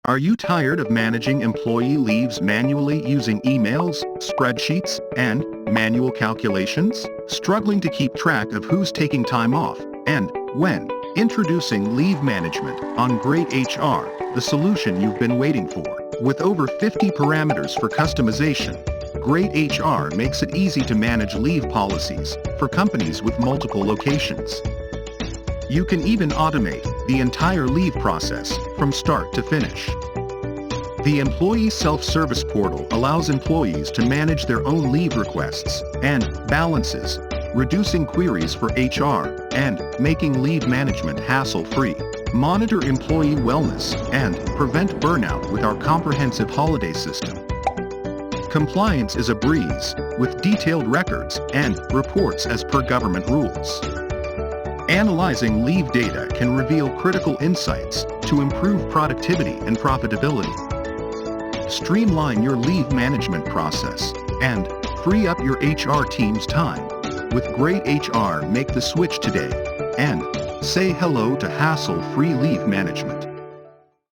Are you tired of managing employee leaves manually using emails, spreadsheets, and manual calculations? Struggling to keep track of who's taking time off and when? Introducing Leave Management on greytHR, the solution you've been waiting for. With over 50 parameters for customization, greytHR makes it easy to manage leave policies for companies with multiple locations. You can even automate the entire leave process from start to finish. The Employee Self-Service Portal allows employees to manage their own leave requests and balances, reducing queries for HR and making leave management hassle-free. Monitor employee wellness and prevent burnout with our comprehensive holiday system. Compliance is a breeze, with detailed records and reports as per government rules. Analyzing leave data can reveal critical insights to improve productivity and profitability. Streamline your leave management process and free up your HR team's time. With greytHR, make the switch today and say hello to hassle-free leave management.